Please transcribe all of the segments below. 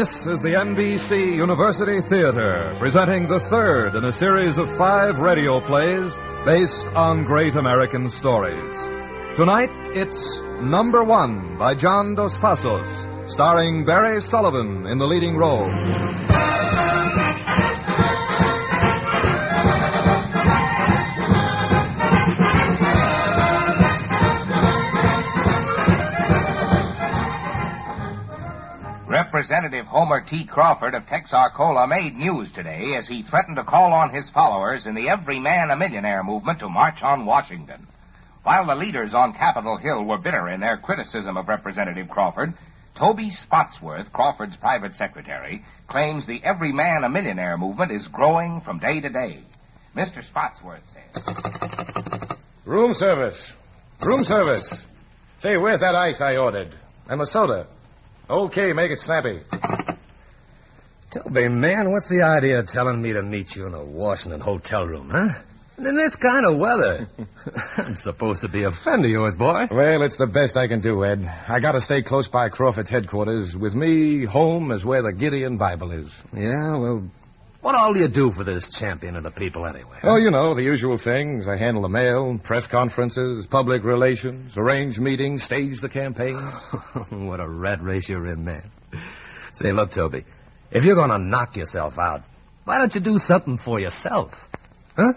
This is the NBC University Theater, presenting the third in a series of 5 radio plays based on great American stories. Tonight, it's Number One by John Dos Passos, starring Barry Sullivan in the leading role. Representative Homer T. Crawford of Texarkana made news today as he threatened to call on his followers in the Every Man a Millionaire movement to march on Washington. While the leaders on Capitol Hill were bitter in their criticism of Representative Crawford, Toby Spotsworth, Crawford's private secretary, claims the Every Man a Millionaire movement is growing from day to day. Mr. Spotsworth says... Room service. Room service. Say, where's that ice I ordered? And the soda. Okay, make it snappy. Toby, man, what's the idea of telling me to meet you in a Washington hotel room, huh? And in this kind of weather. I'm supposed to be a friend of yours, boy. Well, it's the best I can do, Ed. I gotta stay close by Crawford's headquarters. With me, home is where the Gideon Bible is. Yeah, well, what all do you do for this champion of the people anyway? Oh, you know, the usual things. I handle the mail, press conferences, public relations, arrange meetings, stage the campaign. What a rat race you're in, man. Say, look, Toby, if you're going to knock yourself out, why don't you do something for yourself? Huh?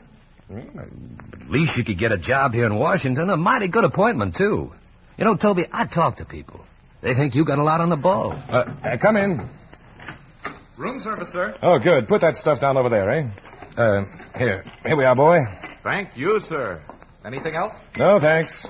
At least you could get a job here in Washington, a mighty good appointment, too. You know, Toby, I talk to people. They think you got a lot on the ball. Come in. Room service, sir. Oh, good. Put that stuff down over there, eh? Here we are, boy. Thank you, sir. Anything else? No, thanks.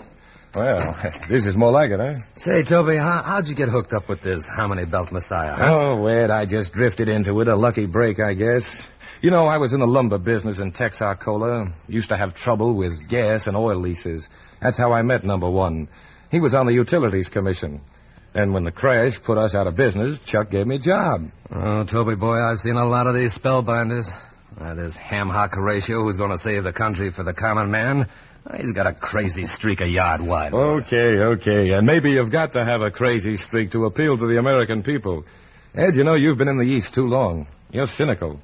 Well, this is more like it, eh? Say, Toby, how'd you get hooked up with this Harmony Belt Messiah, huh? Oh, Ed, I just drifted into it. A lucky break, I guess. You know, I was in the lumber business in Texarkana. Used to have trouble with gas and oil leases. That's how I met Number One. He was on the Utilities Commission. And when the crash put us out of business, Chuck gave me a job. Oh, Toby, boy, I've seen a lot of these spellbinders. This ham-hock Horatio who's going to save the country for the common man. He's got a crazy streak a yard wide. Okay. And maybe you've got to have a crazy streak to appeal to the American people. Ed, you know, you've been in the East too long. You're cynical.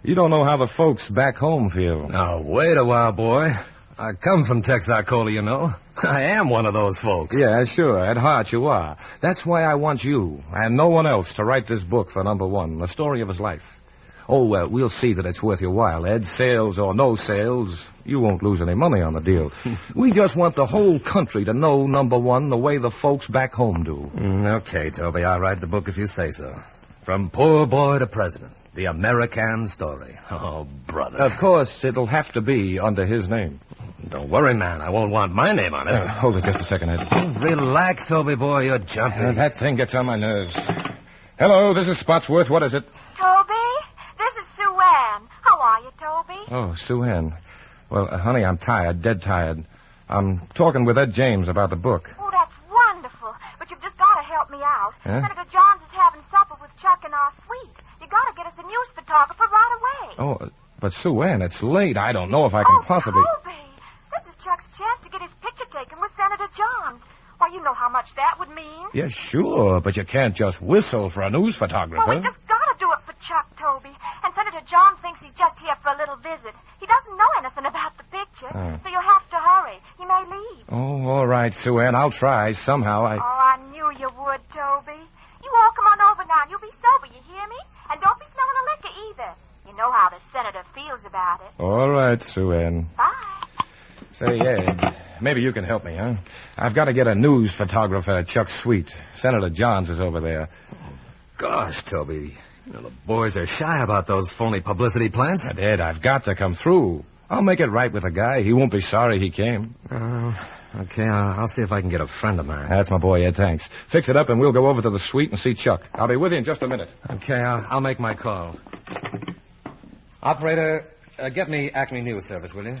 You don't know how the folks back home feel. Now, wait a while, boy. I come from Texarkana, you know. I am one of those folks. Yeah, sure. At heart, you are. That's why I want you and no one else to write this book for Number One, the story of his life. Oh, well, we'll see that it's worth your while, Ed. Sales or no sales, you won't lose any money on the deal. We just want the whole country to know Number One the way the folks back home do. Okay, Toby, I'll write the book if you say so. From poor boy to president. The American story. Oh, brother. Of course, it'll have to be under his name. Don't worry, man. I won't want my name on it. Hold it just a second, Ed. Oh, relax, Toby boy. You're jumping. That thing gets on my nerves. Hello, this is Spotsworth. What is it? Toby, this is Sue Ann. How are you, Toby? Oh, Sue Ann. Well, honey, I'm tired, dead tired. I'm talking with Ed James about the book. Oh, that's wonderful. But you've just got to help me out. Huh? Senator Johns is having supper with Chuck in our suite. You got to get us a news photographer right away. Oh, but Sue Ann, it's late. I don't know if I can possibly... Toby, this is Chuck's chance to get his picture taken with Senator Johns. Why, you know how much that would mean. Yeah, sure, but you can't just whistle for a news photographer. Well, we just got to do it for Chuck, Toby. And Senator Johns thinks he's just here for a little visit. He doesn't know anything about the picture, so you'll have to hurry. He may leave. Oh, all right, Sue Ann. I'll try. Somehow Oh, I knew you would, Toby. You all come on over now and you'll be sober, you hear me? And don't be smelling a liquor either. You know how the senator feels about it. All right, Sue Ann. Bye. Say, Ed, maybe you can help me, huh? I've got to get a news photographer at Chuck's suite. Senator Johns is over there. Gosh, Toby. You know, the boys are shy about those phony publicity plants. But, Ed, I've got to come through. I'll make it right with the guy. He won't be sorry he came. Okay, I'll see if I can get a friend of mine. That's my boy, Ed, thanks. Fix it up and we'll go over to the suite and see Chuck. I'll be with you in just a minute. Okay, I'll make my call. Operator, get me Acme News Service, will you?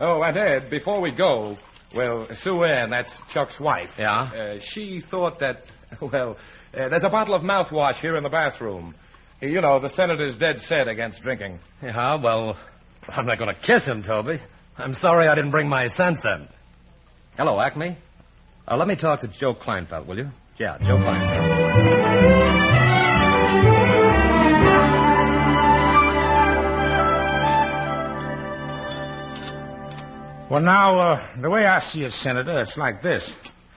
Oh, and Ed, before we go, well, Sue Ann, that's Chuck's wife. Yeah? She thought that, there's a bottle of mouthwash here in the bathroom. You know, the senator's dead set against drinking. Yeah, well, I'm not going to kiss him, Toby. I'm sorry I didn't bring my sense in. Hello, Acme. Let me talk to Joe Kleinfeld, will you? Yeah, Joe Kleinfeld. Well, now, the way I see it, Senator, it's like this.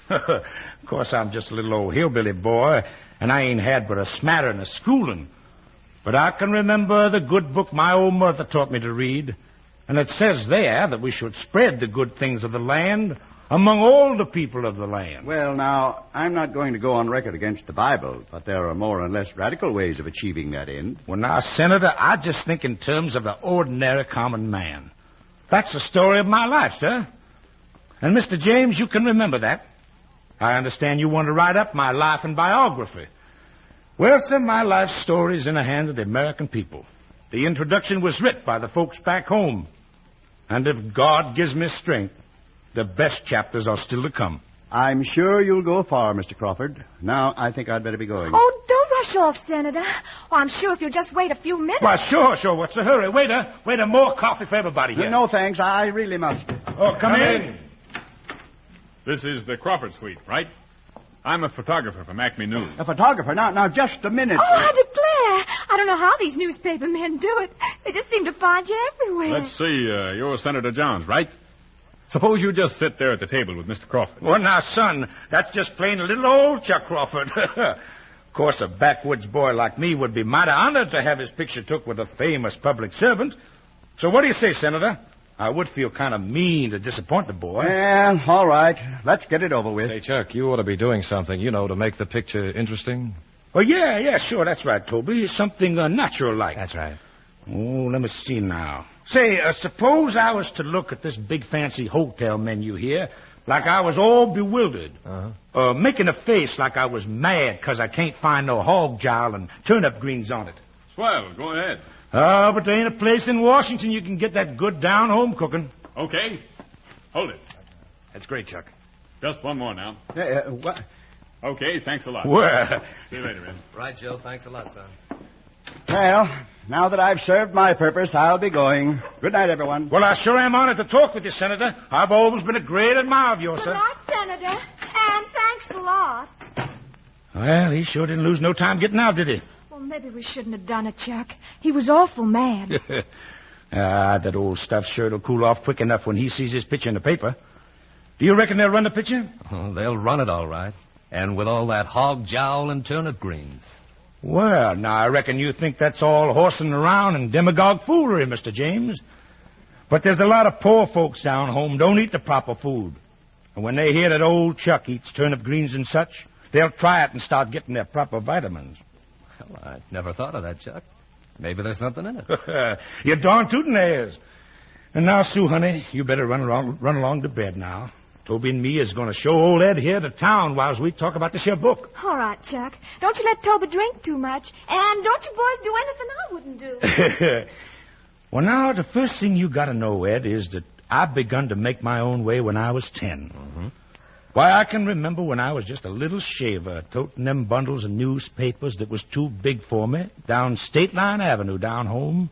Of course, I'm just a little old hillbilly boy, and I ain't had but a smattering of schooling. But I can remember the good book my old mother taught me to read, and it says there that we should spread the good things of the land among all the people of the land. Well, now, I'm not going to go on record against the Bible, but there are more and less radical ways of achieving that end. Well, now, Senator, I just think in terms of the ordinary common man. That's the story of my life, sir. And, Mr. James, you can remember that. I understand you want to write up my life and biography. Well, sir, my life story is in the hands of the American people. The introduction was written by the folks back home. And if God gives me strength, the best chapters are still to come. I'm sure you'll go far, Mr. Crawford. Now, I think I'd better be going. Oh, don't rush off, Senator. Well, I'm sure if you'll just wait a few minutes. Why, sure. What's the hurry? Waiter, more coffee for everybody here. No, thanks. I really must. Oh, come in. This is the Crawford suite, right? I'm a photographer from Acme News. A photographer? Now, just a minute. Oh, I declare. I don't know how these newspaper men do it. They just seem to find you everywhere. Let's see. You're Senator Johns, right? Suppose you just sit there at the table with Mr. Crawford. Well, now, son, that's just plain little old Chuck Crawford. Of course, a backwoods boy like me would be mighty honored to have his picture took with a famous public servant. So what do you say, Senator? I would feel kind of mean to disappoint the boy. Well, all right. Let's get it over with. Say, Chuck, you ought to be doing something, to make the picture interesting. Oh, yeah, sure. That's right, Toby. Something natural-like. That's right. Oh, let me see now. Say, suppose I was to look at this big fancy hotel menu here like I was all bewildered. Making a face like I was mad because I can't find no hog jowl and turnip greens on it. Swell, go ahead. But there ain't a place in Washington you can get that good down-home cooking. Okay. Hold it. That's great, Chuck. Just one more now. What? Okay, thanks a lot. Well. See you later, Ed. Right, Joe. Thanks a lot, son. Well, now that I've served my purpose, I'll be going. Good night, everyone. Well, I sure am honored to talk with you, Senator. I've always been a great admirer of yours, Good sir. night, Senator. And thanks a lot. Well, he sure didn't lose no time getting out, did he? Well, maybe we shouldn't have done it, Chuck. He was awful mad. That old stuff sure will cool off quick enough when he sees his picture in the paper. Do you reckon they'll run the picture? Oh, they'll run it all right. And with all that hog jowl and turnip greens. Well, now, I reckon you think that's all horsing around and demagogue foolery, Mr. James. But there's a lot of poor folks down home don't eat the proper food. And when they hear that old Chuck eats turnip greens and such, they'll try it and start getting their proper vitamins. Well, I never thought of that, Chuck. Maybe there's something in it. You're darn tootin' there is. And now, Sue, honey, you better run along to bed now. Toby and me is going to show old Ed here to town while we talk about this here book. All right, Chuck. Don't you let Toby drink too much. And don't you boys do anything I wouldn't do. Well, now, the first thing you got to know, Ed, is that I begun to make my own way when I was 10. Mm-hmm. Why, I can remember when I was just a little shaver toting them bundles of newspapers that was too big for me down State Line Avenue down home,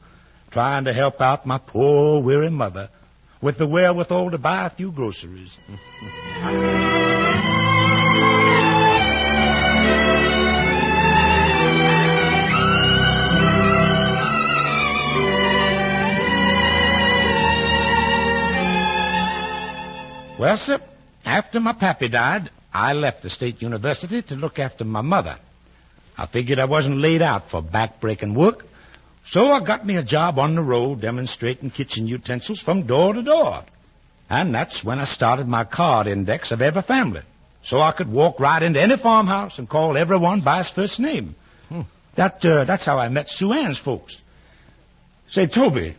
trying to help out my poor, weary mother with the wherewithal to buy a few groceries. Well, sir, after my pappy died, I left the state university to look after my mother. I figured I wasn't laid out for back-breaking work, so I got me a job on the road demonstrating kitchen utensils from door to door. And that's when I started my card index of every family, so I could walk right into any farmhouse and call everyone by his first name. That's how I met Sue Ann's folks. Say, Toby,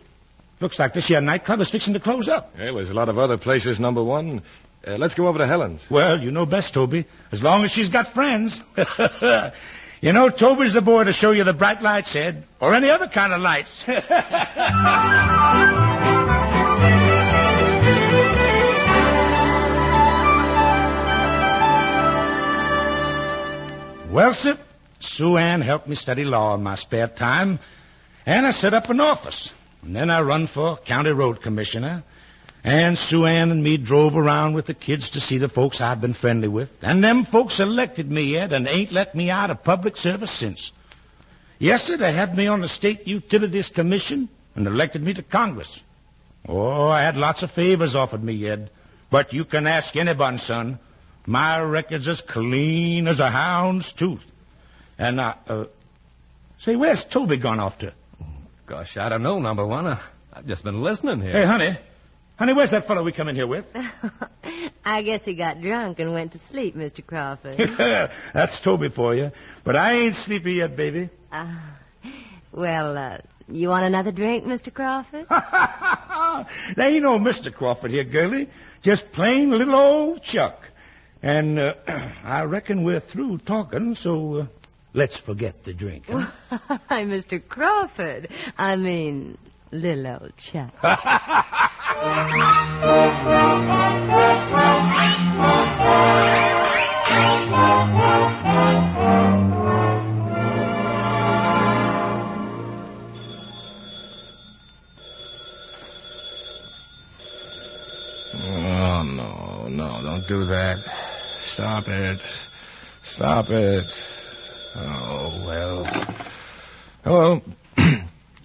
looks like this here nightclub is fixing to close up. Yeah, there's a lot of other places, number one. Let's go over to Helen's. Well, you know best, Toby, as long as she's got friends. You know, Toby's the boy to show you the bright lights, Ed, or any other kind of lights. Well, sir, Sue Ann helped me study law in my spare time, and I set up an office. And then I run for county road commissioner, and Sue Ann and me drove around with the kids to see the folks I'd been friendly with. And them folks elected me, Ed, and ain't let me out of public service since. Yes, sir, they had me on the State Utilities Commission and elected me to Congress. Oh, I had lots of favors offered me, Ed. But you can ask anybody, son. My record's as clean as a hound's tooth. And, say, where's Toby gone off to? Gosh, I don't know, number one. I've just been listening here. Hey, honey. Honey, where's that fellow we come in here with? I guess he got drunk and went to sleep, Mr. Crawford. That's Toby for you. But I ain't sleepy yet, baby. Well, you want another drink, Mr. Crawford? There ain't no Mr. Crawford here, girlie. Just plain little old Chuck. And I reckon we're through talking, so let's forget the drink. Huh? Why, Mr. Crawford. I mean, little old Chuck. Oh, no, don't do that. Stop it. Oh, well. Hello.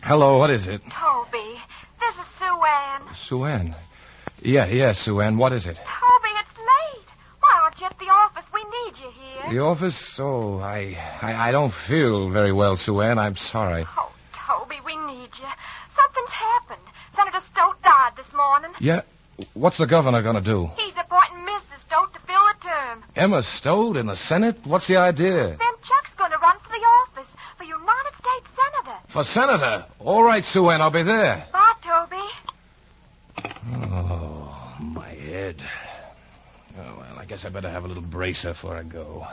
Hello, what is it? Toby, this is Sue Ann. Sue Ann? Yeah, Sue Ann, what is it? Toby, it's late. Why aren't you at the office? We need you here. The office? Oh, I don't feel very well, Sue Ann. I'm sorry. Oh, Toby, we need you. Something's happened. Senator Stote died this morning. Yeah? What's the governor going to do? He's appointing Mrs. Stote to fill the term. Emma Stote in the Senate? What's the idea? Then Chuck's going to run for the office for United States Senator. For senator? All right, Sue Ann, I'll be there. Bye, Toby. Oh, my head. Oh, well, I guess I better have a little bracer before I go.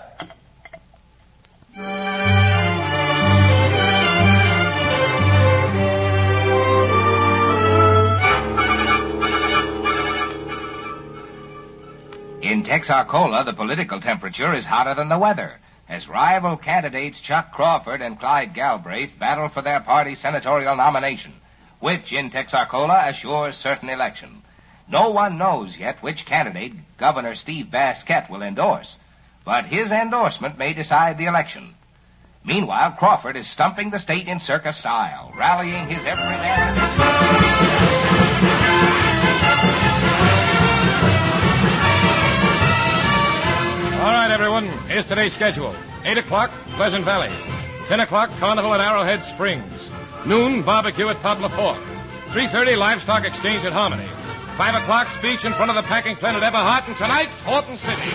In Texarkana, the political temperature is hotter than the weather, as rival candidates Chuck Crawford and Clyde Galbraith battle for their party senatorial nomination, which in Texarkana assures certain election. No one knows yet which candidate Governor Steve Basquette will endorse, but his endorsement may decide the election. Meanwhile, Crawford is stumping the state in circus style, rallying his every man. All right, everyone. Here's today's schedule. 8 o'clock, Pleasant Valley. 10 o'clock, Carnival at Arrowhead Springs. Noon, barbecue at Poplar Fork. 3:30, Livestock Exchange at Harmony. 5 o'clock, speech in front of the packing plant at Everhart. And tonight, Horton City.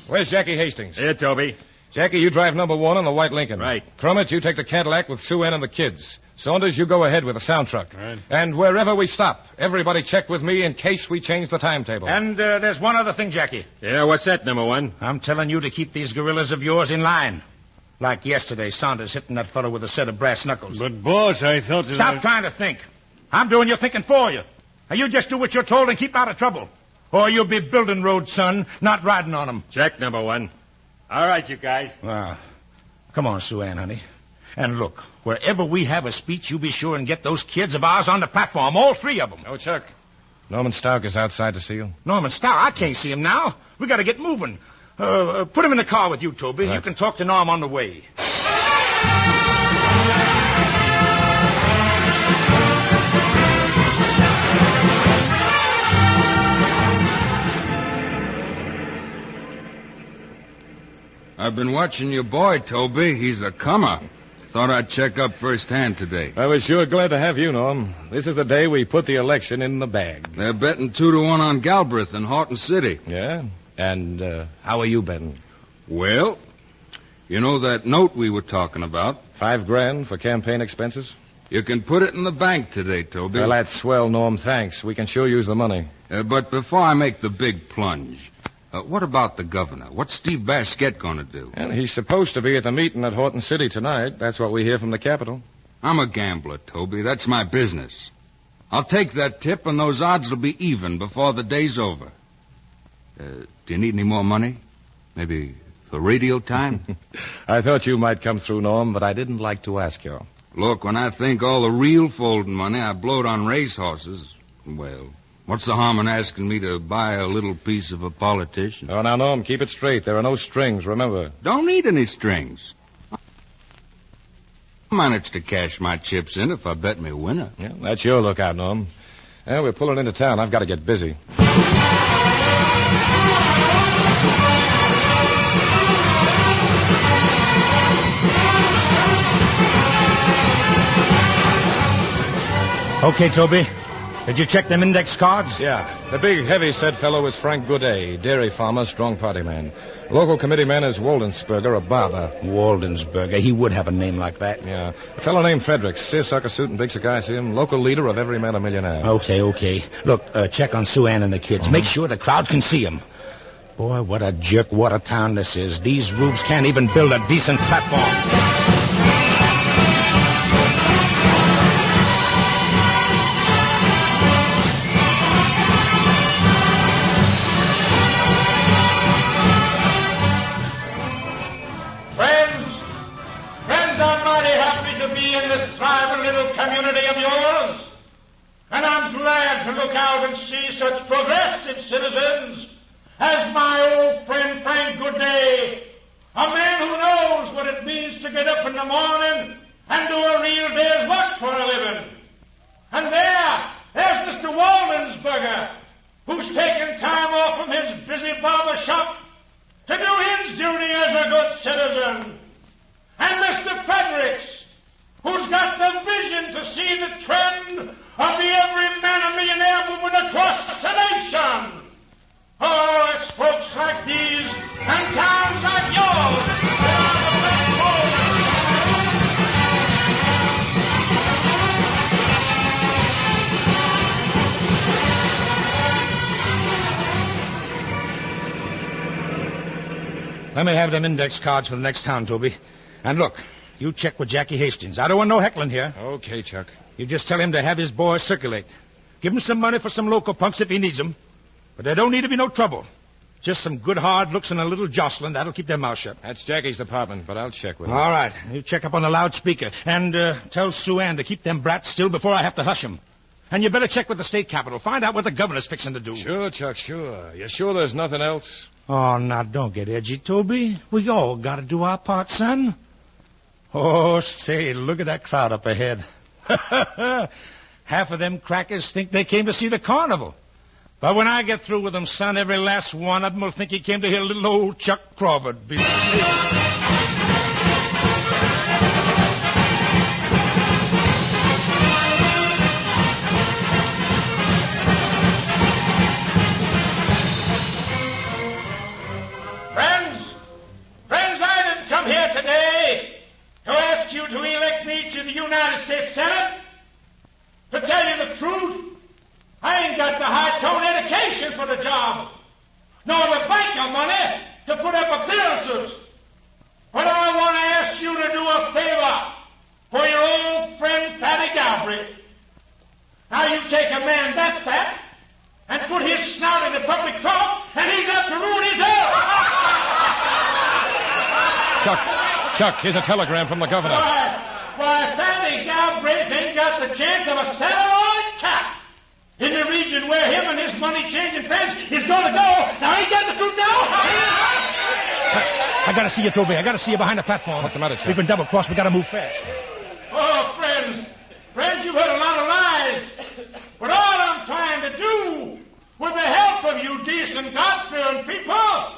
Where's Jackie Hastings? Here, Toby. Jackie, you drive number 1 on the white Lincoln. Right. Crummett, you take the Cadillac with Sue Ann and the kids. Saunders, you go ahead with the sound truck. Right. And wherever we stop, everybody check with me in case we change the timetable. And there's one other thing, Jackie. Yeah, what's that, number 1? I'm telling you to keep these gorillas of yours in line. Like yesterday, Saunders hitting that fellow with a set of brass knuckles. But, boss, I thought that... Stop trying to think. I'm doing your thinking for you. Now, you just do what you're told and keep out of trouble. Or you'll be building roads, son, not riding on them. Check, number 1. All right, you guys. Well, come on, Sue Ann, honey. And look, wherever we have a speech, you be sure and get those kids of ours on the platform, all 3 of them. Oh, Chuck. Norman Stark is outside to see you. Norman Stark? I can't see him now. We got to get moving. Put him in the car with you, Toby. Right. You can talk to Norm on the way. I've been watching your boy, Toby. He's a comer. Thought I'd check up firsthand today. I was sure glad to have you, Norm. This is the day we put the election in the bag. They're betting 2-1 on Galbraith in Horton City. Yeah? And how are you betting? Well, you know that note we were talking about? $5,000 for campaign expenses? You can put it in the bank today, Toby. Well, that's swell, Norm. Thanks. We can sure use the money. But before I make the big plunge, what about the governor? What's Steve Basquette going to do? And he's supposed to be at the meeting at Horton City tonight. That's what we hear from the Capitol. I'm a gambler, Toby. That's my business. I'll take that tip, and those odds will be even before the day's over. Do you need any more money? Maybe for radio time? I thought you might come through, Norm, but I didn't like to ask you. Look, when I think all the real folding money I blowed on racehorses, well, what's the harm in asking me to buy a little piece of a politician? Oh, now, Norm, keep it straight. There are no strings, remember. Don't need any strings. Managed to cash my chips in if I bet me winner. Yeah, that's your lookout, Norm. Well, we're pulling into town. I've got to get busy. Okay, Toby. Did you check them index cards? Yeah. The big, heavy-set fellow is Frank Goudet, dairy farmer, strong party man. Local committee man is Waldensberger, a barber. Waldensberger. He would have a name like that. Yeah. A fellow named Fredericks, seersucker suit and big cigar, see him. Local leader of Every Man a Millionaire. Okay. Look, check on Sue Ann and the kids. Make sure the crowd can see him. Boy, what a jerk water town this is. These rubes can't even build a decent platform. Community of yours, and I'm glad to look out and see such progressive citizens as my old friend Frank Goudet, a man who knows what it means to get up in the morning and do a real day's work for a living. And there's Mr. Waldensberger, who's taken time off from his busy barber shop to do his duty as a good citizen. And Mr. Fredericks, who's got the vision to see the trend of the Every Man a Millionaire movement across the nation. Oh, it's folks like these and towns like yours that are the backbone. Let me have them index cards for the next town, Toby. And look, you check with Jackie Hastings. I don't want no heckling here. Okay, Chuck. You just tell him to have his boys circulate. Give him some money for some local punks if he needs them. But there don't need to be no trouble. Just some good hard looks and a little jostling. That'll keep their mouth shut. That's Jackie's department, but I'll check with him. All right. You check up on the loudspeaker. And tell Sue Ann to keep them brats still before I have to hush them. And you better check with the state capitol. Find out what the governor's fixing to do. Sure, Chuck, sure. You sure there's nothing else? Oh, now, don't get edgy, Toby. We all got to do our part, son. Oh, say, look at that crowd up ahead. Half of them crackers think they came to see the carnival. But when I get through with them, son, every last one of them will think he came to hear little old Chuck Crawford. Friends, I didn't come here today to ask you to elect me to the United States Senate. To tell you the truth, I ain't got the high-tone education for the job, nor the banker money to put up appearances. But I want to ask you to do a favor for your old friend Fatty Galbraith. Now you take a man that fat and put his snout in the public talk, and he's up to ruin his health. Chuck, here's a telegram from the governor. Why, Fatty Galbraith ain't got the chance of a satellite cat in the region where him and his money-changing friends is going to go. Now, ain't that the truth now? I got to see you, Toby. I got to see you behind the platform. What's the matter, Chuck? We've been double-crossed. We got to move fast. Oh, friends, you've heard a lot of lies. But all I'm trying to do, with the help of you decent, God-fearing people,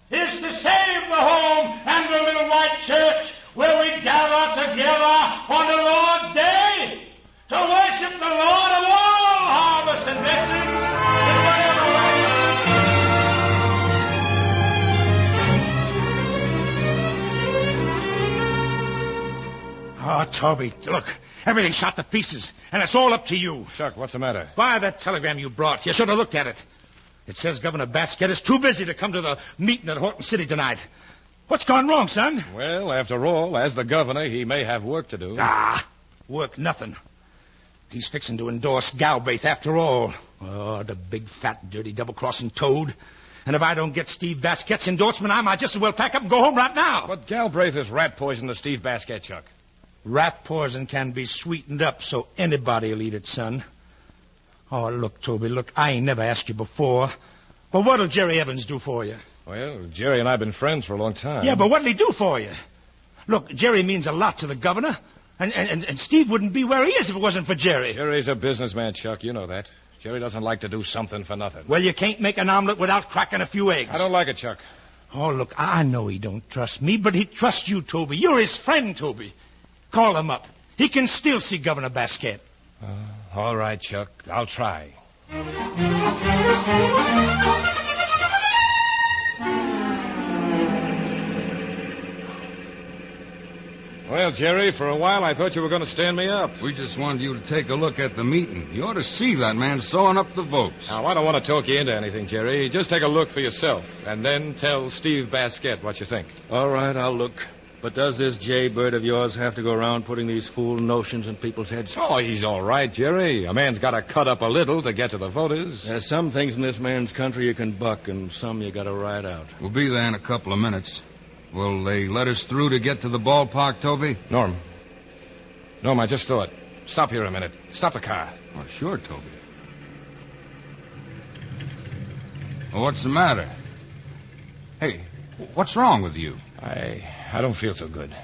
is to save the home and the little white church where we gather together on the Lord's Day to worship the Lord of all harvest and blessings. Oh, Toby, look, everything's shot to pieces, and it's all up to you. Chuck, what's the matter? Why, that telegram you brought. You should have looked at it. It says Governor Basket is too busy to come to the meeting at Horton City tonight. What's gone wrong, son? Well, after all, as the governor, he may have work to do. Work nothing. He's fixing to endorse Galbraith after all. Oh, the big, fat, dirty, double-crossing toad. And if I don't get Steve Basquet's endorsement, I might just as well pack up and go home right now. But Galbraith is rat poison to Steve Basket, Chuck. Rat poison can be sweetened up so anybody will eat it, son. Oh, look, Toby, look, I ain't never asked you before. But what'll Jerry Evans do for you? Well, Jerry and I have been friends for a long time. Yeah, but what'll he do for you? Look, Jerry means a lot to the governor. And Steve wouldn't be where he is if it wasn't for Jerry. Jerry's a businessman, Chuck. You know that. Jerry doesn't like to do something for nothing. Well, you can't make an omelet without cracking a few eggs. I don't like it, Chuck. Oh, look, I know he don't trust me, but he trusts you, Toby. You're his friend, Toby. Call him up. He can still see Governor Basket. All right, Chuck. I'll try. Well, Jerry, for a while I thought you were going to stand me up. We just wanted you to take a look at the meeting. You ought to see that man sewing up the votes. Now, I don't want to talk you into anything, Jerry. Just take a look for yourself, and then tell Steve Basket what you think. All right, I'll look. But does this jaybird of yours have to go around putting these fool notions in people's heads? Oh, he's all right, Jerry. A man's got to cut up a little to get to the voters. There's some things in this man's country you can buck, and some you got to ride out. We'll be there in a couple of minutes. Will they let us through to get to the ballpark, Toby? Norm, I just thought. Stop here a minute. Stop the car. Oh, sure, Toby. Well, what's the matter? Hey, what's wrong with you? I don't feel so good.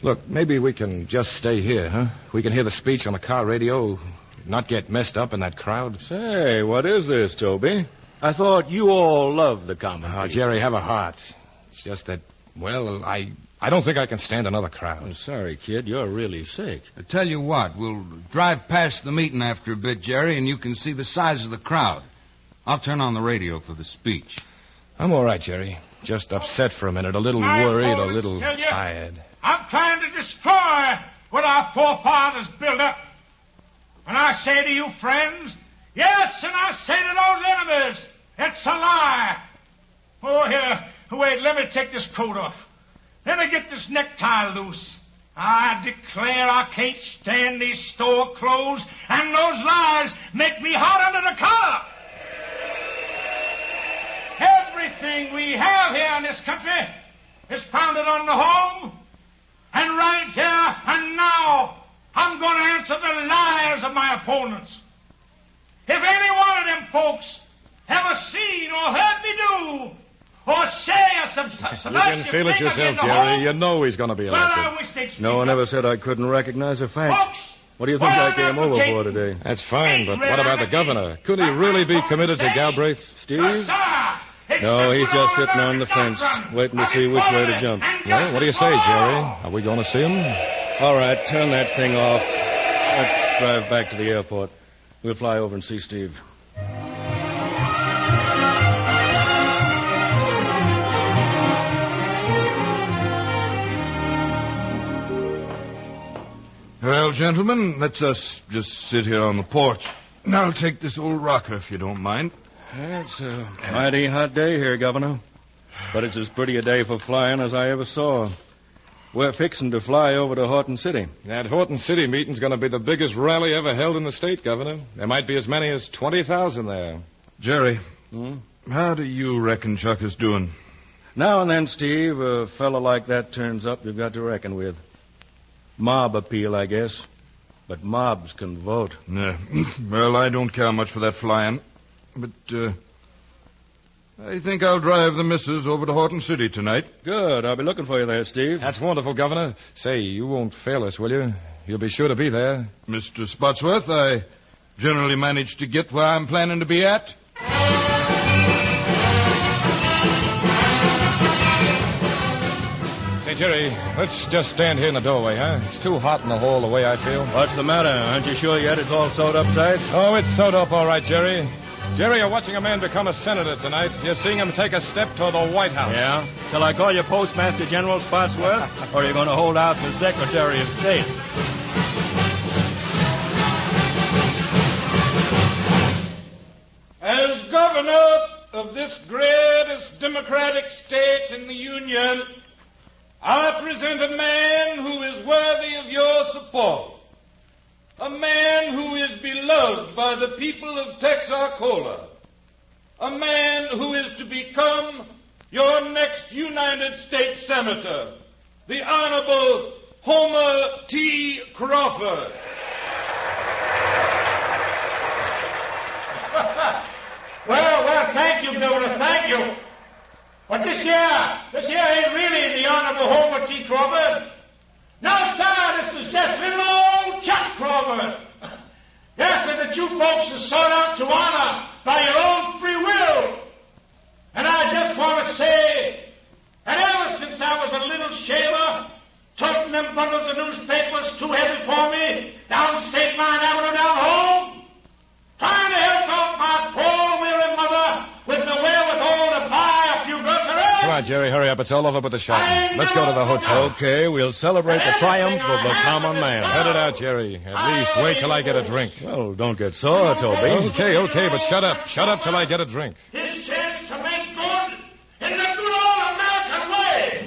Look, maybe we can just stay here, huh? We can hear the speech on the car radio, not get messed up in that crowd. Say, what is this, Toby? I thought you all loved the common people. Jerry, have a heart. It's just that, well, I don't think I can stand another crowd. I'm sorry, kid. You're really sick. I tell you what, we'll drive past the meeting after a bit, Jerry, and you can see the size of the crowd. I'll turn on the radio for the speech. I'm all right, Jerry. Just upset for a minute, a little worried, a little tired. I'm trying to destroy what our forefathers built up. And I say to you, friends, yes, and I say to those enemies, it's a lie. Oh, here, wait, let me take this coat off. Let me get this necktie loose. I declare I can't stand these store clothes, and those lies make me hot under the collar. Everything we have here in this country is founded on the home. And right here and now, I'm going to answer the lies of my opponents. If any one of them folks ever seen or heard me do or say some you can feel it yourself, Jerry. You know he's going to be elected. Well, I wish they'd speak No one up. ever said I couldn't recognize a fact. Folks, what do you think I came over for today? That's fine, but what about the governor? Could he really be committed to Galbraith? Steve? No, he's just sitting on the fence, waiting to see which way to jump. Well, what do you say, Jerry? Are we going to see him? All right, turn that thing off. Let's drive back to the airport. We'll fly over and see Steve. Well, gentlemen, let's us just sit here on the porch. And I'll take this old rocker, if you don't mind. It's a mighty hot day here, Governor. But it's as pretty a day for flying as I ever saw. We're fixing to fly over to Horton City. That Horton City meeting's going to be the biggest rally ever held in the state, Governor. There might be as many as 20,000 there. Jerry, how do you reckon Chuck is doing? Now and then, Steve, a fellow like that turns up you've got to reckon with. Mob appeal, I guess. But mobs can vote. Yeah. Well, I don't care much for that flying. But, I think I'll drive the missus over to Horton City tonight. Good. I'll be looking for you there, Steve. That's wonderful, Governor. Say, you won't fail us, will you? You'll be sure to be there. Mr. Spotsworth, I generally manage to get where I'm planning to be at. Say, Jerry, let's just stand here in the doorway, huh? It's too hot in the hall the way I feel. What's the matter? Aren't you sure yet it's all sewed up tight? Oh, it's sewed up all right, Jerry. Jerry, you're watching a man become a senator tonight. You're seeing him take a step toward the White House. Yeah? Shall I call you Postmaster General Spotsworth? Or are you going to hold out for Secretary of State? As governor of this greatest democratic state in the Union, I present a man who is worthy of your support. A man who is beloved by the people of Texarkana. A man who is to become your next United States Senator, the Honorable Homer T. Crawford. Well, thank you, Governor, thank you. But this here ain't really the Honorable Homer T. Crawford. No, sir, this is just you folks are sought out to honor by your own free will. And I just want to say that ever since I was a little shaver, toting them bundles of newspapers too heavy for me down State Line Avenue down home, trying to help out my poor weary mother with the wherewithal to buy a few groceries. Come on, Jerry, hurry up. It's all over with the shouting. Let's go to the hotel. Okay, we'll celebrate the triumph of the common man. Head it out, Jerry. At least wait till I get a drink. Well, don't get sore, Toby. Okay, but shut up. Shut up till I get a drink. His chance to make good in the good old American way.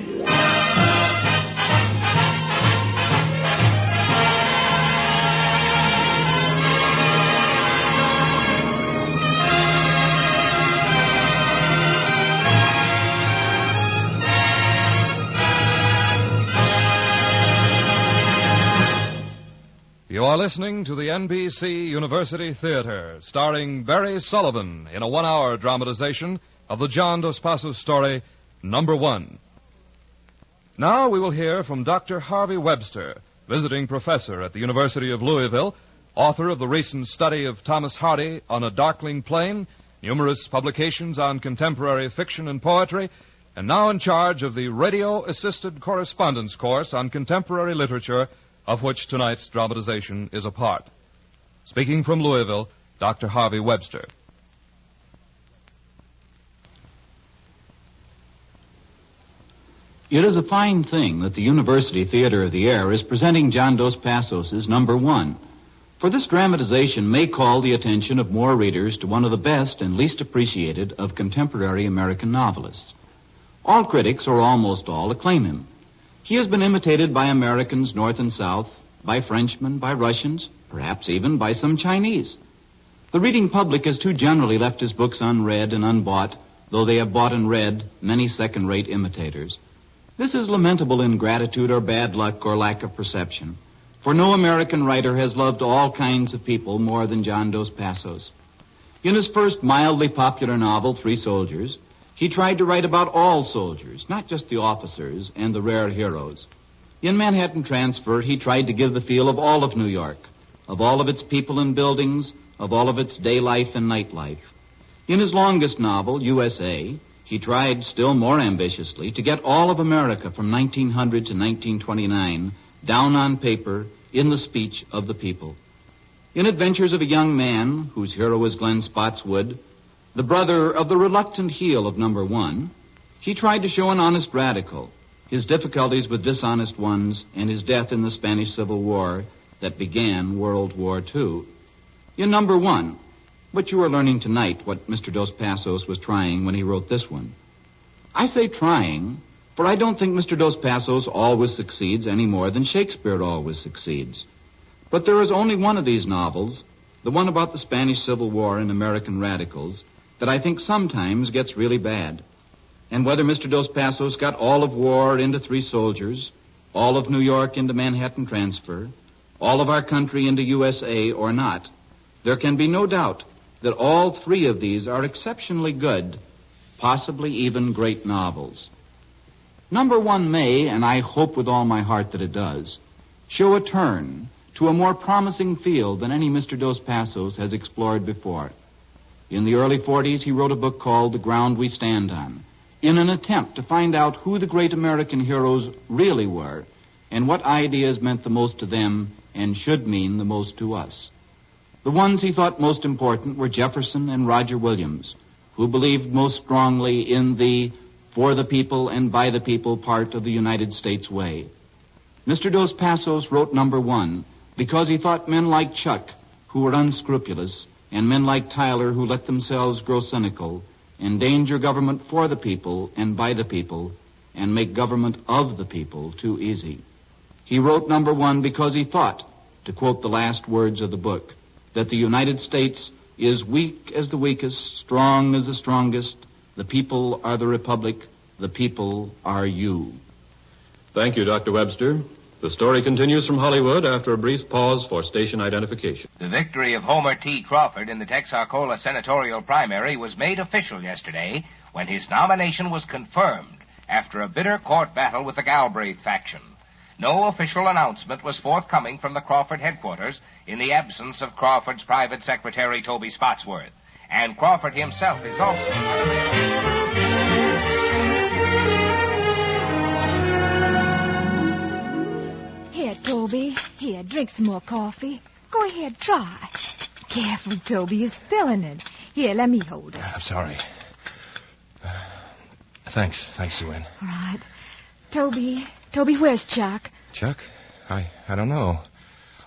You are listening to the NBC University Theater, starring Barry Sullivan in a one-hour dramatization of the John Dos Passos story, Number One. Now we will hear from Dr. Harvey Webster, visiting professor at the University of Louisville, author of the recent study of Thomas Hardy on A Darkling Plain, numerous publications on contemporary fiction and poetry, and now in charge of the radio-assisted correspondence course on contemporary literature, of which tonight's dramatization is a part. Speaking from Louisville, Dr. Harvey Webster. It is a fine thing that the University Theater of the Air is presenting John Dos Passos' Number One, for this dramatization may call the attention of more readers to one of the best and least appreciated of contemporary American novelists. All critics, or almost all, acclaim him. He has been imitated by Americans north and south, by Frenchmen, by Russians, perhaps even by some Chinese. The reading public has too generally left his books unread and unbought, though they have bought and read many second-rate imitators. This is lamentable ingratitude or bad luck or lack of perception, for no American writer has loved all kinds of people more than John Dos Passos. In his first mildly popular novel, Three Soldiers, he tried to write about all soldiers, not just the officers and the rare heroes. In Manhattan Transfer, he tried to give the feel of all of New York, of all of its people and buildings, of all of its day life and night life. In his longest novel, USA, he tried still more ambitiously to get all of America from 1900 to 1929 down on paper in the speech of the people. In Adventures of a Young Man, whose hero is Glenn Spotswood, the brother of the reluctant heel of Number One, he tried to show an honest radical, his difficulties with dishonest ones, and his death in the Spanish Civil War that began World War II. In Number One, but you are learning tonight what Mr. Dos Passos was trying when he wrote this one. I say trying, for I don't think Mr. Dos Passos always succeeds any more than Shakespeare always succeeds. But there is only one of these novels, the one about the Spanish Civil War and American radicals, that I think sometimes gets really bad. And whether Mr. Dos Passos got all of war into Three Soldiers, all of New York into Manhattan Transfer, all of our country into USA or not, there can be no doubt that all three of these are exceptionally good, possibly even great novels. Number One may, and I hope with all my heart that it does, show a turn to a more promising field than any Mr. Dos Passos has explored before. In the early 40s, he wrote a book called The Ground We Stand On, in an attempt to find out who the great American heroes really were and what ideas meant the most to them and should mean the most to us. The ones he thought most important were Jefferson and Roger Williams, who believed most strongly in the for the people and by the people part of the United States way. Mr. Dos Passos wrote Number One because he thought men like Chuck, who were unscrupulous, and men like Tyler, who let themselves grow cynical, endanger government for the people and by the people, and make government of the people too easy. He wrote Number One because he thought, to quote the last words of the book, that the United States is weak as the weakest, strong as the strongest. The people are the republic. The people are you. Thank you, Dr. Webster. The story continues from Hollywood after a brief pause for station identification. The victory of Homer T. Crawford in the Texarkana senatorial primary was made official yesterday when his nomination was confirmed after a bitter court battle with the Galbraith faction. No official announcement was forthcoming from the Crawford headquarters in the absence of Crawford's private secretary, Toby Spotsworth. And Crawford himself is also... Here, Toby. Here, drink some more coffee. Go ahead, try. Careful, Toby. You're spilling it. Here, let me hold it. I'm sorry. Thanks, Sue Ann. All right. Toby, where's Chuck? Chuck? I don't know.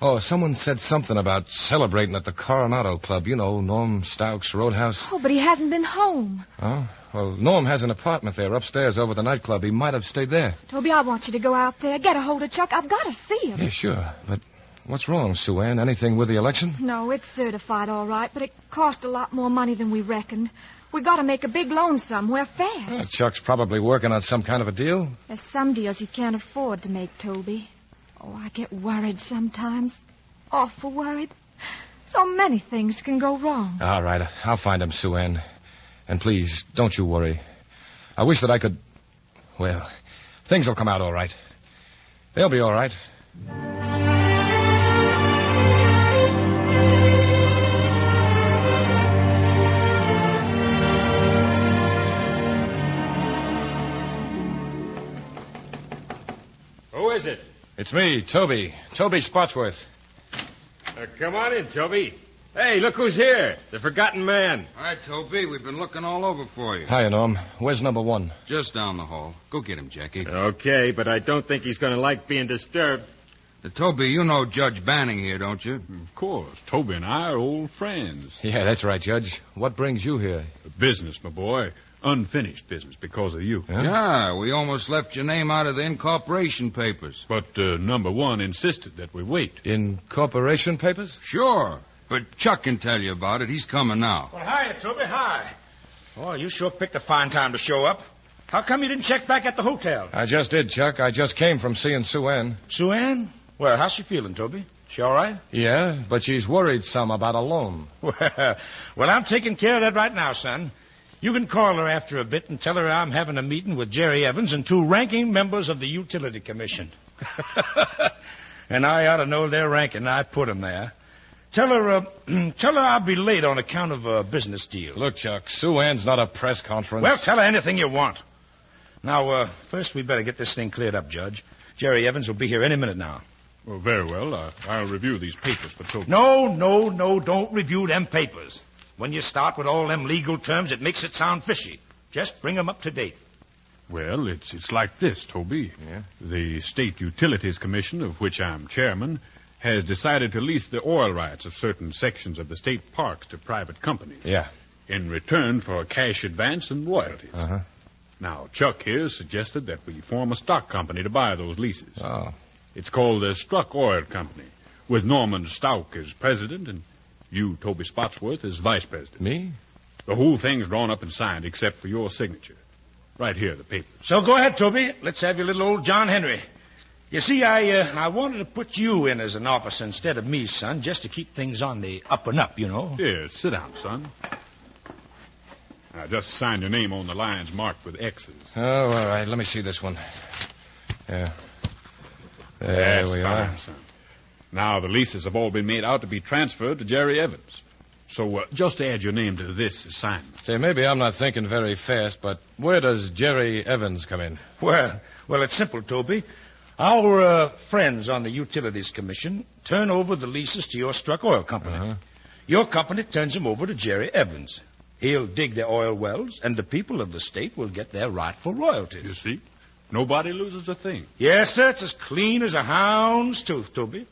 Oh, someone said something about celebrating at the Coronado Club. You know, Norm Stouck's Roadhouse. Oh, but he hasn't been home. Oh? Well, Norm has an apartment there upstairs over the nightclub. He might have stayed there. Toby, I want you to go out there. Get a hold of Chuck. I've got to see him. Yeah, sure. But what's wrong, Sue Ann? Anything with the election? No, it's certified all right, but it cost a lot more money than we reckoned. We got to make a big loan somewhere fast. Well, Chuck's probably working on some kind of a deal. There's some deals you can't afford to make, Toby. Oh, I get worried sometimes. Awful worried. So many things can go wrong. All right, I'll find him, Sue Ann. And please, don't you worry. I wish that I could... Well, things will come out all right. They'll be all right. Who is it? It's me, Toby. Toby Spotsworth. Come on in, Toby. Hey, look who's here. The forgotten man. Hi, Toby. We've been looking all over for you. Hiya, Norm. Where's number one? Just down the hall. Go get him, Jackie. Okay, but I don't think he's going to like being disturbed. Toby, you know Judge Banning here, don't you? Of course. Toby and I are old friends. Yeah, that's right, Judge. What brings you here? Business, my boy. Unfinished business because of you. Huh? Yeah, we almost left your name out of the incorporation papers. But number one insisted that we wait. Incorporation papers? Sure. But Chuck can tell you about it. He's coming now. Well, hi, Toby. Hi. Oh, you sure picked a fine time to show up. How come you didn't check back at the hotel? I just did, Chuck. I just came from seeing Sue Ann. Sue Ann? Well, how's she feeling, Toby? She all right? Yeah, but she's worried some about a loan. Well, I'm taking care of that right now, son. You can call her after a bit and tell her I'm having a meeting with Jerry Evans and 2 ranking members of the Utility Commission. And I ought to know their ranking. I put them there. Tell her I'll be late on account of a business deal. Look, Chuck, Sue Ann's not a press conference. Well, tell her anything you want. Now, first we better get this thing cleared up, Judge. Jerry Evans will be here any minute now. Well, very well. I'll review these papers for Toby. No, don't review them papers. When you start with all them legal terms, it makes it sound fishy. Just bring them up to date. Well, it's like this, Toby. Yeah? The State Utilities Commission, of which I'm chairman, has decided to lease the oil rights of certain sections of the state parks to private companies. Yeah. In return for a cash advance and royalties. Uh-huh. Now, Chuck here suggested that we form a stock company to buy those leases. Oh. It's called the Struck Oil Company, with Norman Stouck as president and you, Toby Spotsworth, as vice president. Me? The whole thing's drawn up and signed except for your signature. Right here, the paper. So go ahead, Toby. Let's have your little old John Henry. You see, I wanted to put you in as an officer instead of me, son, just to keep things on the up and up, you know. Here, sit down, son. Now, just sign your name on the lines marked with X's. Oh, all right. Let me see this one. Yeah. There That's we fine, are. son. Now, the leases have all been made out to be transferred to Jerry Evans. So, just add your name to this assignment. Say, maybe I'm not thinking very fast, but where does Jerry Evans come in? Well, it's simple, Toby. Our friends on the Utilities Commission turn over the leases to your Struck Oil Company. Uh-huh. Your company turns them over to Jerry Evans. He'll dig the oil wells, and the people of the state will get their rightful royalties. You see? Nobody loses a thing. Yes, sir. It's as clean as a hound's tooth, Toby.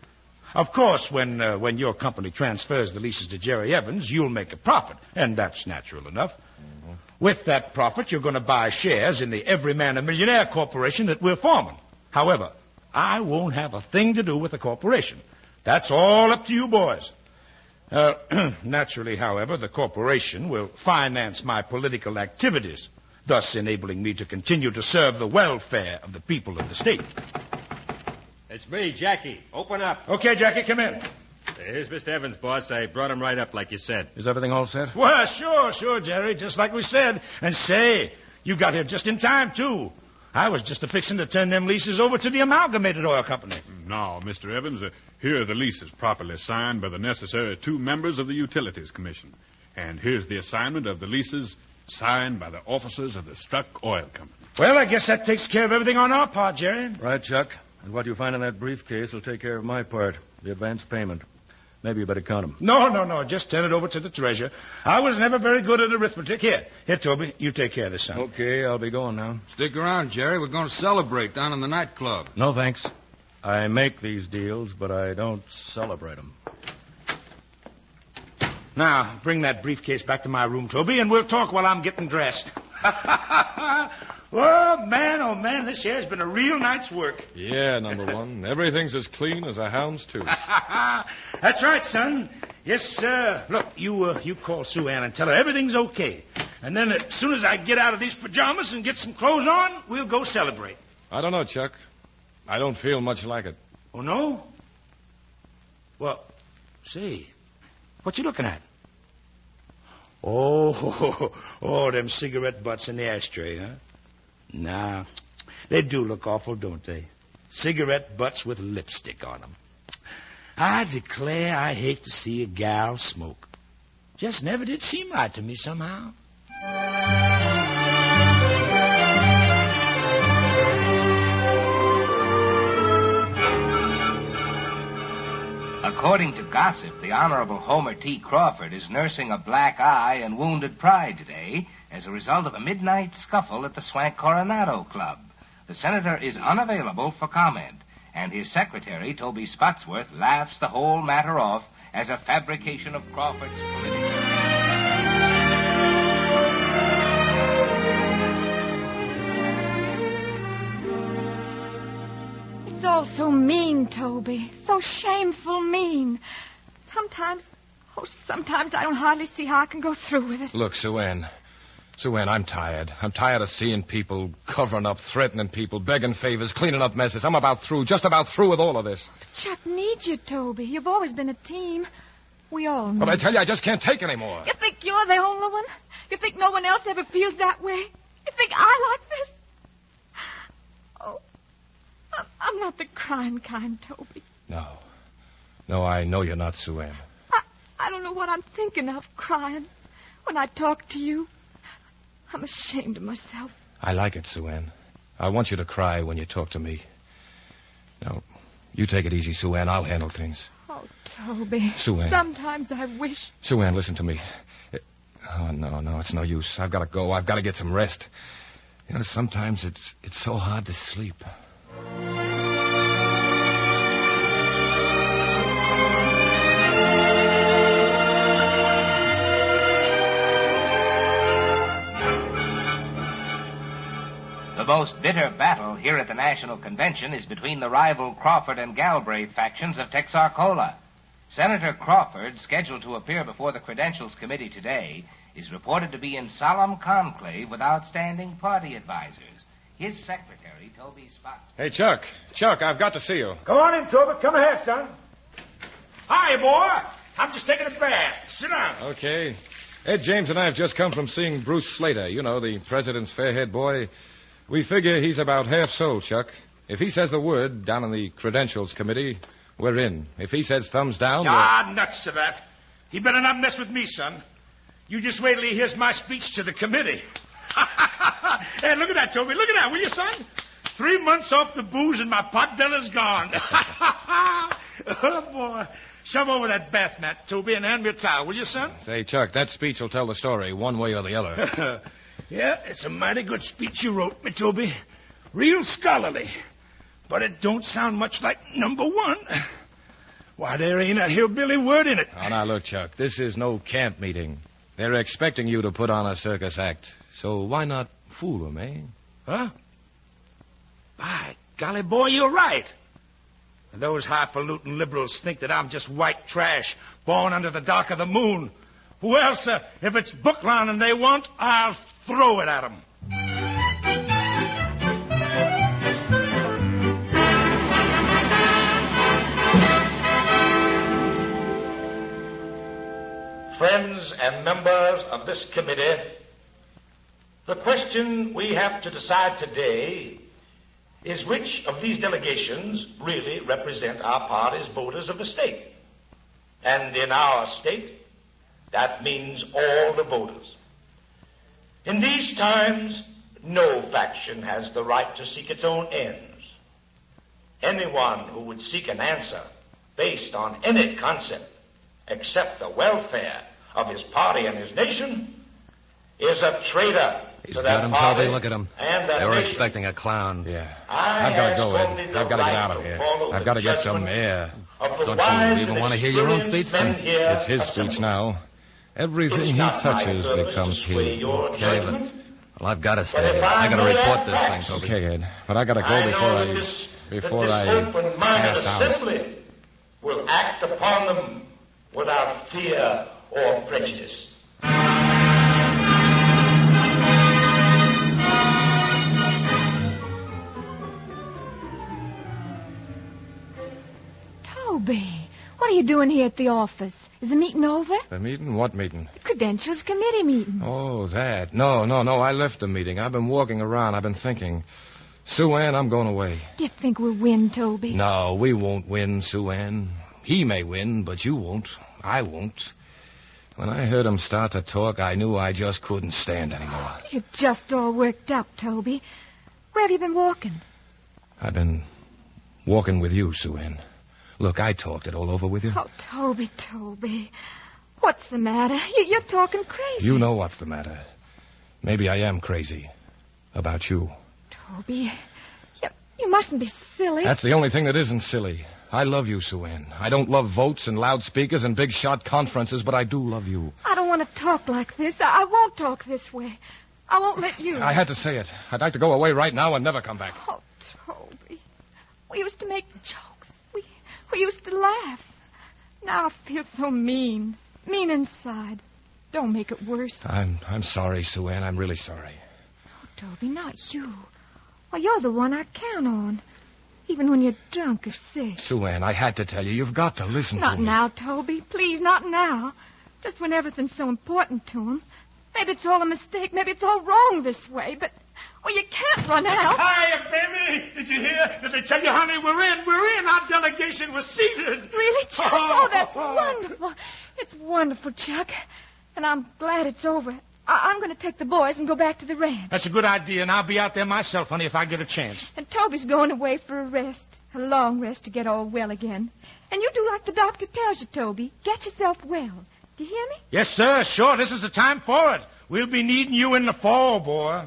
Of course, when your company transfers the leases to Jerry Evans, you'll make a profit, and that's natural enough. Mm-hmm. With that profit, you're going to buy shares in the Every Man a Millionaire Corporation that we're forming. However, I won't have a thing to do with the corporation. That's all up to you boys. Naturally, however, the corporation will finance my political activities, thus enabling me to continue to serve the welfare of the people of the state. It's me, Jackie. Open up. Okay, Jackie, come in. Here's Mr. Evans, boss. I brought him right up like you said. Is everything all set? Well, sure, Jerry, just like we said. And say, you got here just in time, too. I was just fixing to turn them leases over to the Amalgamated Oil Company. No, Mr. Evans, here are the leases properly signed by the necessary 2 members of the Utilities Commission. And here's the assignment of the leases signed by the officers of the Struck Oil Company. Well, I guess that takes care of everything on our part, Jerry. Right, Chuck. And what you find in that briefcase will take care of my part, the advance payment. Maybe you better count them. No. Just turn it over to the treasurer. I was never very good at arithmetic. Here, Toby, you take care of this, son. Okay, I'll be going now. Stick around, Jerry. We're going to celebrate down in the nightclub. No, thanks. I make these deals, but I don't celebrate them. Now, bring that briefcase back to my room, Toby, and we'll talk while I'm getting dressed. Oh, man, this year has been a real night's work. Yeah, number one. Everything's as clean as a hound's tooth. That's right, son. Yes, sir. Look, you call Sue Ann and tell her everything's okay. And then as soon as I get out of these pajamas and get some clothes on, we'll go celebrate. I don't know, Chuck. I don't feel much like it. Oh, no? Well, say, what you looking at? Oh, them cigarette butts in the ashtray, huh? Nah, they do look awful, don't they? Cigarette butts with lipstick on them. I declare I hate to see a gal smoke. Just never did seem right to me somehow. According to gossip, the Honorable Homer T. Crawford is nursing a black eye and wounded pride today as a result of a midnight scuffle at the Swank Coronado Club. The senator is unavailable for comment, and his secretary, Toby Spotsworth, laughs the whole matter off as a fabrication of Crawford's political... It's all so mean, Toby. So shameful mean. Sometimes I don't hardly see how I can go through with it. Look, Sue Ann, I'm tired. I'm tired of seeing people covering up, threatening people, begging favors, cleaning up messes. I'm just about through with all of this. Chuck needs you, Toby. You've always been a team. We all need. But I tell you, I just can't take anymore. You think you're the only one? You think no one else ever feels that way? You think I like this? Oh, I'm not the crying kind, Toby. No, I know you're not, Sue Ann. I don't know what I'm thinking of, crying. When I talk to you, I'm ashamed of myself. I like it, Sue Ann. I want you to cry when you talk to me. Now, you take it easy, Sue Ann. I'll handle things. Oh, Toby. Sue Ann. Sometimes I wish... Sue Ann, listen to me. Oh, no, it's no use. I've got to go. I've got to get some rest. You know, sometimes it's so hard to sleep. The most bitter battle here at the National Convention is between the rival Crawford and Galbraith factions of Texarkana. Senator Crawford, scheduled to appear before the Credentials Committee today, is reported to be in solemn conclave with outstanding party advisors. His secretary, Toby Spotsworth... Hey, Chuck, I've got to see you. Go on in, Toby. Come ahead, son. Hi, boy. I'm just taking a bath. Sit down. Okay. Ed James and I have just come from seeing Bruce Slater, you know, the president's fair-haired boy. We figure he's about half sold, Chuck. If he says the word down in the Credentials Committee, we're in. If he says thumbs down... nuts to that. He better not mess with me, son. You just wait till he hears my speech to the committee. Hey, look at that, Toby. Look at that, will you, son? 3 months off the booze and my pot belly's gone. Oh, boy. Shove over that bath mat, Toby, and hand me a towel, will you, son? Say, Chuck, that speech will tell the story one way or the other. Yeah, it's a mighty good speech you wrote me, Toby. Real scholarly. But it don't sound much like number one. Why, there ain't a hillbilly word in it. Oh, now, look, Chuck, this is no camp meeting. They're expecting you to put on a circus act. So why not fool them, eh? Huh? By golly, boy, you're right. And those highfalutin liberals think that I'm just white trash born under the dark of the moon. Well, sir, if it's book learning they want, I'll throw it at them. Friends and members of this committee, The question we have to decide today is which of these delegations really represent our party's voters of the state. And in our state, that means all the voters. In these times, no faction has the right to seek its own ends. Anyone who would seek an answer based on any concept except the welfare of his party and his nation is a traitor. He's to got that him, party Toby. Look at him. and that They were nation. expecting a clown. Yeah. I've got to go, Ed. I've got to get out of here. I've got to get some air. Don't you even want to hear your own speech, then? It's his speech now. Everything he touches becomes his. Okay, but... Well, I've got to stay. I got to report this thing, Toby. Okay, Ed. But I got to go before I pass out. Assembly will act upon them without fear or prejudice. Toby, what are you doing here at the office? Is the meeting over? The meeting? What meeting? The Credentials Committee meeting. Oh, that. No. I left the meeting. I've been walking around. I've been thinking. Sue Ann, I'm going away. Do you think we'll win, Toby? No, we won't win, Sue Ann. He may win, but you won't. I won't. When I heard him start to talk, I knew I just couldn't stand anymore. You're just all worked up, Toby. Where have you been walking? I've been walking with you, Sue Ann. Look, I talked it all over with you. Oh, Toby. What's the matter? You're talking crazy. You know what's the matter. Maybe I am crazy. About you. Toby, you mustn't be silly. That's the only thing that isn't silly. I love you, Sue Ann. I don't love votes and loudspeakers and big-shot conferences, but I do love you. I don't want to talk like this. I won't talk this way. I won't let you. I had to say it. I'd like to go away right now and never come back. Oh, Toby. We used to make jokes. We used to laugh. Now I feel so mean. Mean inside. Don't make it worse. I'm sorry, Sue Ann. I'm really sorry. Oh, Toby, not you. Why, you're the one I count on. Even when you're drunk or sick. Sue Ann, I had to tell you. You've got to listen to me. Not now, Toby. Please, not now. Just when everything's so important to him. Maybe it's all a mistake. Maybe it's all wrong this way. But, well, you can't run out. Hiya, baby. Did you hear? Did they tell you, honey? We're in. Our delegation was seated. Really, Chuck? Oh, that's wonderful. It's wonderful, Chuck. And I'm glad it's over. I'm going to take the boys and go back to the ranch. That's a good idea, and I'll be out there myself, honey, if I get a chance. And Toby's going away for a rest. A long rest to get all well again. And you do like the doctor tells you, Toby. Get yourself well. Do you hear me? Yes, sir. Sure, this is the time for it. We'll be needing you in the fall, boy.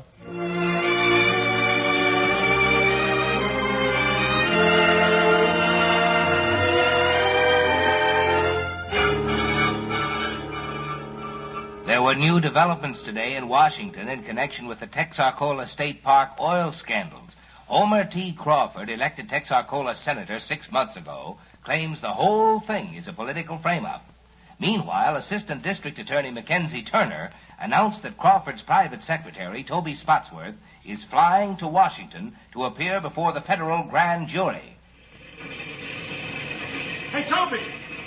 There were new developments today in Washington in connection with the Texarkana State Park oil scandals. Homer T. Crawford, elected Texarkana senator 6 months ago, claims the whole thing is a political frame-up. Meanwhile, Assistant District Attorney Mackenzie Turner announced that Crawford's private secretary, Toby Spotsworth, is flying to Washington to appear before the federal grand jury. Hey, Toby,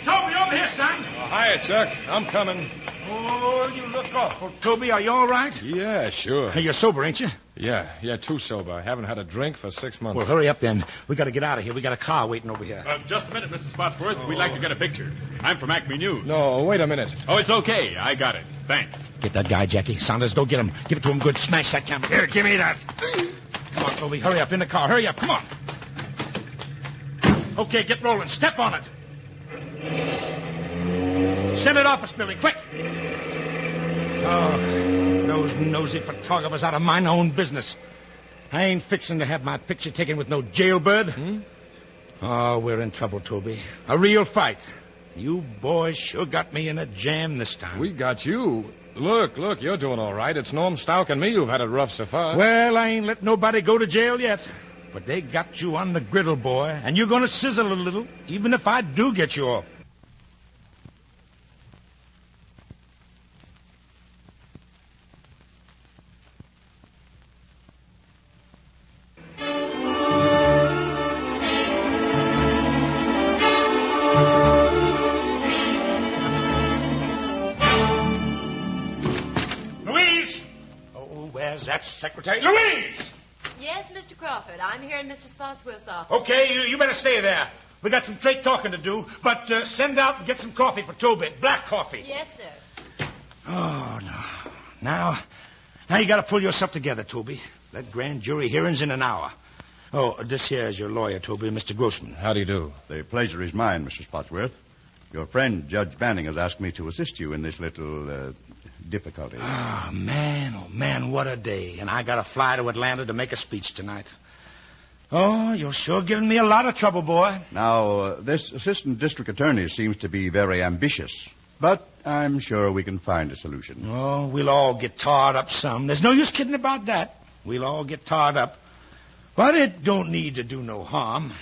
over here, son. Oh, hiya, Chuck. I'm coming. Oh, you look awful. Toby, are you all right? Yeah, sure. Hey, you're sober, ain't you? Yeah, too sober. I haven't had a drink for 6 months. Well, hurry up then. We got to get out of here. We got a car waiting over here. Just a minute, Mr. Spotsworth. We'd like to get a picture. I'm from Acme News. No, wait a minute. Oh, it's okay. I got it. Thanks. Get that guy, Jackie. Saunders, go get him. Give it to him good. Smash that camera. Here, give me that. Come on, Toby. Hurry up in the car. Hurry up. Come on. Okay, get rolling. Step on it. Send it office building, quick. Oh, those nosy photographers out of mine own business. I ain't fixing to have my picture taken with no jailbird. Oh, we're in trouble, Toby. A real fight. You boys sure got me in a jam this time. We got you. Look, you're doing all right. It's Norm Stout and me who've had it rough so far. Well, I ain't let nobody go to jail yet. But they got you on the griddle, boy. And you're going to sizzle a little, even if I do get you off. There's that secretary. Louise! Yes, Mr. Crawford. I'm here in Mr. Spotsworth's office. Okay, you better stay there. We got some straight talking to do, but send out and get some coffee for Toby. Black coffee. Yes, sir. Oh, no. Now you got to pull yourself together, Toby. That grand jury hearing's in an hour. Oh, this here is your lawyer, Toby, Mr. Grossman. How do you do? The pleasure is mine, Mr. Spotsworth. Your friend, Judge Banning, has asked me to assist you in this little difficulty. Oh, man, what a day. And I got to fly to Atlanta to make a speech tonight. Oh, you're sure giving me a lot of trouble, boy. Now, this assistant district attorney seems to be very ambitious, but I'm sure we can find a solution. Oh, we'll all get tarred up some. There's no use kidding about that. We'll all get tarred up. But it don't need to do no harm.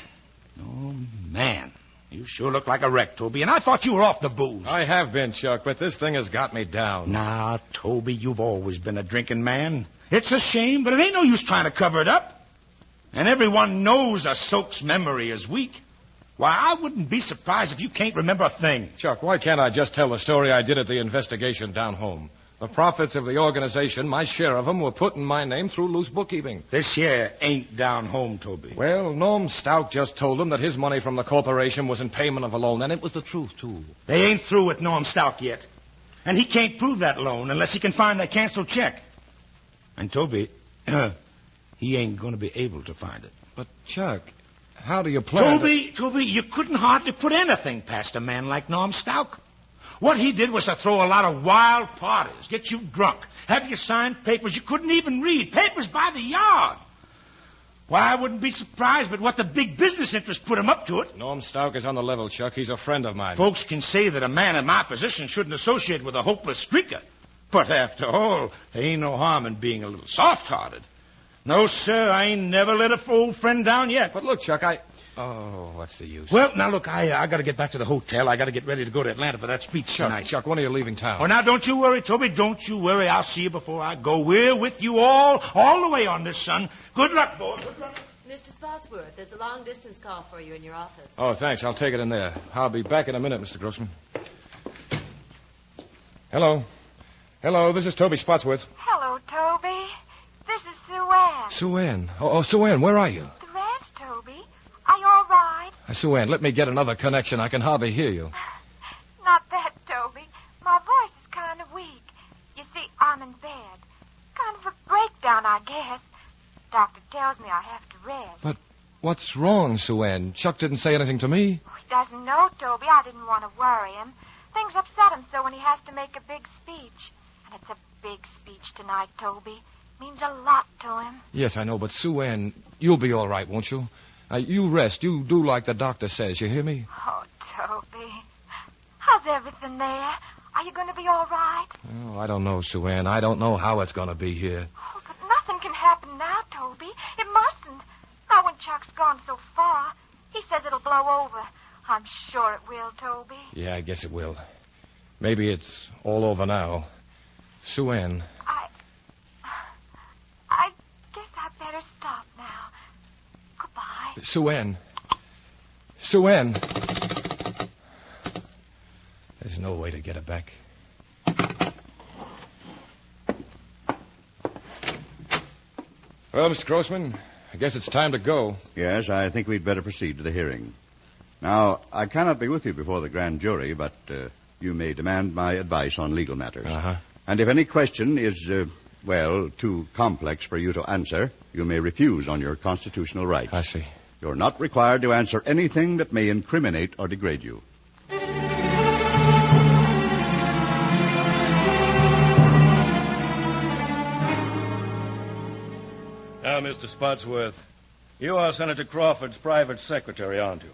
Oh, man. You sure look like a wreck, Toby, and I thought you were off the booze. I have been, Chuck, but this thing has got me down. Nah, Toby, you've always been a drinking man. It's a shame, but it ain't no use trying to cover it up. And everyone knows a soak's memory is weak. Why, I wouldn't be surprised if you can't remember a thing. Chuck, why can't I just tell the story I did at the investigation down home? The profits of the organization, my share of them, were put in my name through loose bookkeeping. This here ain't down home, Toby. Well, Norm Stout just told them that his money from the corporation was in payment of a loan, and it was the truth, too. They ain't through with Norm Stout yet. And he can't prove that loan unless he can find that canceled check. And Toby, he ain't going to be able to find it. But, Chuck, how do you plan Toby, you couldn't hardly put anything past a man like Norm Stout. What he did was to throw a lot of wild parties, get you drunk, have you sign papers you couldn't even read, papers by the yard. Why, I wouldn't be surprised but what the big business interests put him up to it. Norm Stout is on the level, Chuck. He's a friend of mine. Folks can say that a man in my position shouldn't associate with a hopeless streaker. But after all, there ain't no harm in being a little soft-hearted. No, sir, I ain't never let a old friend down yet. But look, Chuck, Oh, what's the use? Well, now, look, I got to get back to the hotel. I got to get ready to go to Atlanta for that speech tonight. Chuck, when are you leaving town? Oh, now, don't you worry, Toby. Don't you worry. I'll see you before I go. We're with you all the way on this, son. Good luck, boy. Good luck. Mr. Spotsworth, there's a long-distance call for you in your office. Oh, thanks. I'll take it in there. I'll be back in a minute, Mr. Grossman. Hello, this is Toby Spotsworth. Hello, Toby. This is Sue Ann. Sue Ann. Oh, Sue Ann, where are you? The ranch, Toby. Are you all right? Sue Ann, let me get another connection. I can hardly hear you. Not that, Toby. My voice is kind of weak. You see, I'm in bed. Kind of a breakdown, I guess. Doctor tells me I have to rest. But what's wrong, Sue Ann? Chuck didn't say anything to me. He doesn't know, Toby. I didn't want to worry him. Things upset him so when he has to make a big speech. And it's a big speech tonight, Toby. Means a lot to him. Yes, I know, but Sue Ann, you'll be all right, won't you? You rest. You do like the doctor says. You hear me? Oh, Toby. How's everything there? Are you going to be all right? Oh, I don't know, Sue Ann. I don't know how it's going to be here. Oh, but nothing can happen now, Toby. It mustn't. Not when Chuck's gone so far. He says it'll blow over. I'm sure it will, Toby. Yeah, I guess it will. Maybe it's all over now. Sue Ann. I guess I better stop now. Goodbye. Sue Ann. Sue Ann. There's no way to get it back. Well, Mr. Grossman, I guess it's time to go. Yes, I think we'd better proceed to the hearing. Now, I cannot be with you before the grand jury, but you may demand my advice on legal matters. Uh-huh. And if any question is, too complex for you to answer, you may refuse on your constitutional rights. I see. You're not required to answer anything that may incriminate or degrade you. Now, Mr. Spotsworth, you are Senator Crawford's private secretary, aren't you?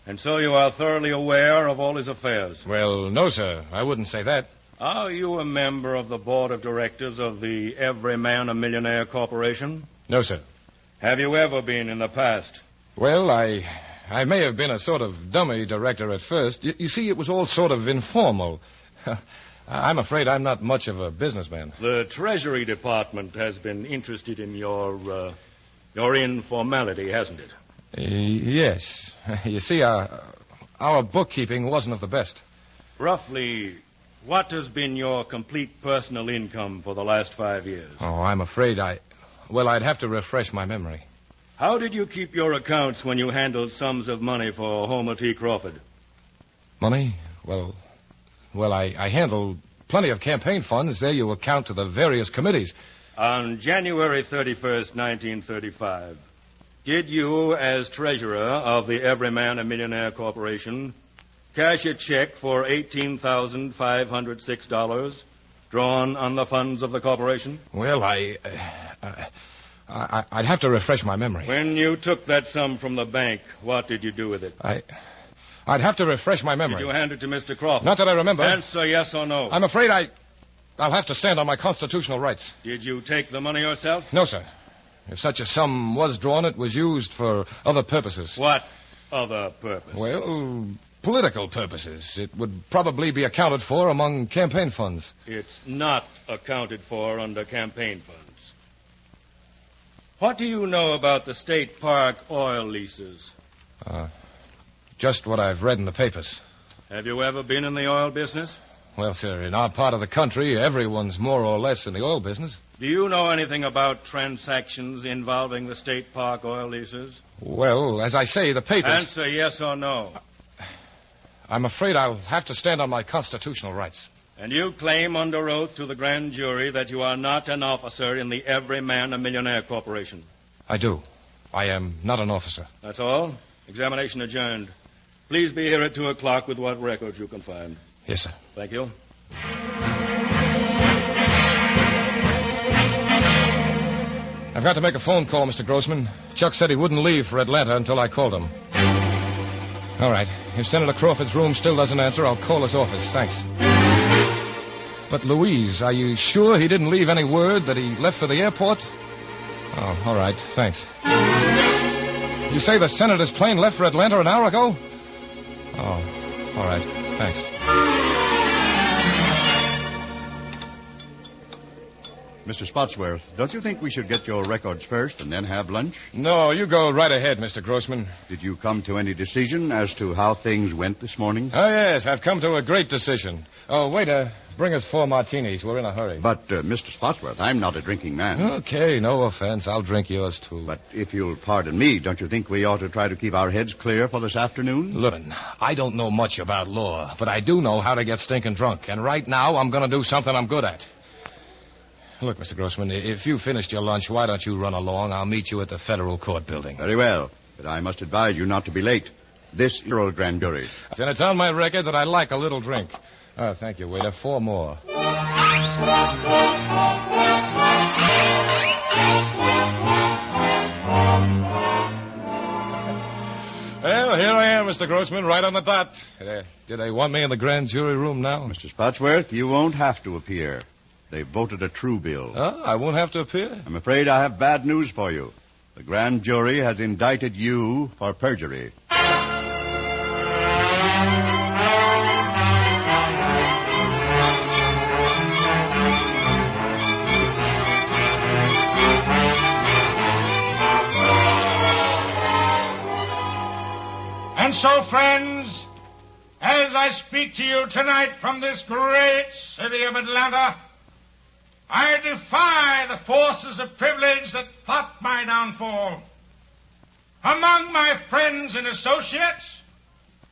And so you are thoroughly aware of all his affairs. Well, no, sir. I wouldn't say that. Are you a member of the board of directors of the Every Man a Millionaire Corporation? No, sir. Have you ever been in the past? Well, I may have been a sort of dummy director at first. You see, it was all sort of informal. I'm afraid I'm not much of a businessman. The Treasury Department has been interested in your informality, hasn't it? Yes. You see, our bookkeeping wasn't of the best. Roughly What has been your complete personal income for the last 5 years? Oh, I'm afraid I'd have to refresh my memory. How did you keep your accounts when you handled sums of money for Homer T. Crawford? Money? Well, I handled plenty of campaign funds. There you account to the various committees. On January 31st, 1935, did you, as treasurer of the Everyman a Millionaire Corporation, cash a check for $18,506 drawn on the funds of the corporation? Well, I'd have to refresh my memory. When you took that sum from the bank, what did you do with it? I'd have to refresh my memory. Did you hand it to Mr. Crawford? Not that I remember. Answer yes or no. I'm afraid I'll have to stand on my constitutional rights. Did you take the money yourself? No, sir. If such a sum was drawn, it was used for other purposes. What other purpose? Well, political purposes. It would probably be accounted for among campaign funds. It's not accounted for under campaign funds. What do you know about the state park oil leases? Just what I've read in the papers. Have you ever been in the oil business? Well, sir, in our part of the country, everyone's more or less in the oil business. Do you know anything about transactions involving the state park oil leases? Well, as I say, the papers... Answer yes or no. I'm afraid I'll have to stand on my constitutional rights. And you claim under oath to the grand jury that you are not an officer in the Everyman a Millionaire Corporation? I do. I am not an officer. That's all? Examination adjourned. Please be here at 2 o'clock with what records you can find. Yes, sir. Thank you. I've got to make a phone call, Mr. Grossman. Chuck said he wouldn't leave for Atlanta until I called him. All right. If Senator Crawford's room still doesn't answer, I'll call his office. Thanks. But, Louise, are you sure he didn't leave any word that he left for the airport? Oh, all right. Thanks. You say the senator's plane left for Atlanta an hour ago? Oh, all right. Thanks. Mr. Spotsworth, don't you think we should get your records first and then have lunch? No, you go right ahead, Mr. Grossman. Did you come to any decision as to how things went this morning? Oh, yes, I've come to a great decision. Oh, waiter, bring us 4 martinis. We're in a hurry. But, Mr. Spotsworth, I'm not a drinking man. Okay, no offense. I'll drink yours, too. But if you'll pardon me, don't you think we ought to try to keep our heads clear for this afternoon? Look, I don't know much about law, but I do know how to get stinking drunk. And right now, I'm going to do something I'm good at. Look, Mr. Grossman, if you finished your lunch, why don't you run along? I'll meet you at the Federal Court building. Very well. But I must advise you not to be late. This is your grand jury. And it's on my record that I like a little drink. Oh, thank you, waiter. 4 more. Well, here I am, Mr. Grossman, right on the dot. Did they want me in the grand jury room now? Mr. Spotsworth, you won't have to appear. They voted a true bill. Oh, I won't have to appear? I'm afraid I have bad news for you. The grand jury has indicted you for perjury. And so, friends, as I speak to you tonight from this great city of Atlanta, I defy the forces of privilege that plot my downfall. Among my friends and associates,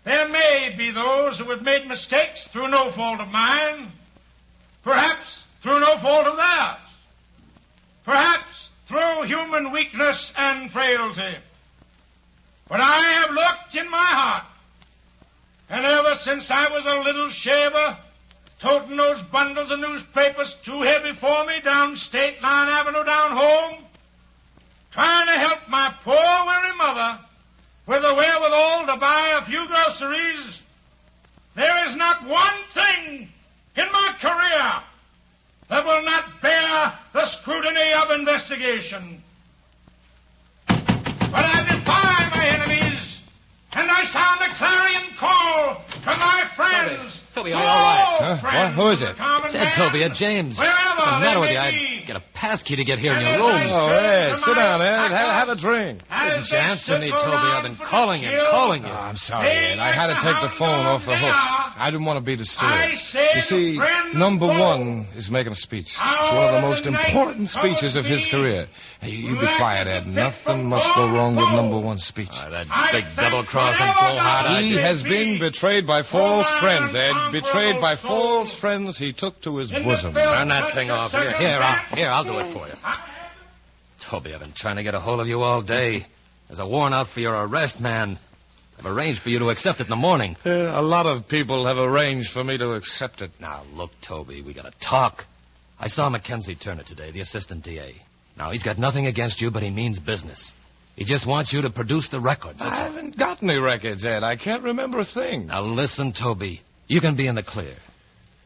there may be those who have made mistakes through no fault of mine, perhaps through no fault of theirs, perhaps through human weakness and frailty. But I have looked in my heart, and ever since I was a little shaver, toting those bundles of newspapers too heavy for me down State Line Avenue down home, trying to help my poor, weary mother with the wherewithal to buy a few groceries, there is not one thing in my career that will not bear the scrutiny of investigation. But I defy my enemies, and I sound a clarion call to my friends. Toby, are you all right? What? Who is it? It's Ed, Toby, Ed James. What's the matter with you? I get a pass key to get here in your room. Oh, Ed, sit down, Ed. Have a drink. Didn't you answer me, Toby? I've been calling you. Oh, I'm sorry, Ed. I had to take the phone off the hook. I didn't want to be disturbed. I said You see, friend number foe. one is making a speech. It's one of the most important speeches of his career. Hey, you be quiet, Ed. Nothing must go wrong with number one's speech. That big double-crossing foolhardy. He has been betrayed by false friends, Ed. Betrayed by false friends he took to his bosom. Turn that thing off. Here, I'll do it for you. Toby, I've been trying to get a hold of you all day. There's a warrant out for your arrest, man. I've arranged for you to accept it in the morning. A lot of people have arranged for me to accept it. Now, look, Toby, we gotta talk. I saw Mackenzie Turner today, the assistant DA. Now, he's got nothing against you, but he means business. He just wants you to produce the records. I haven't got any records, Ed. I can't remember a thing. Now, listen, Toby. You can be in the clear.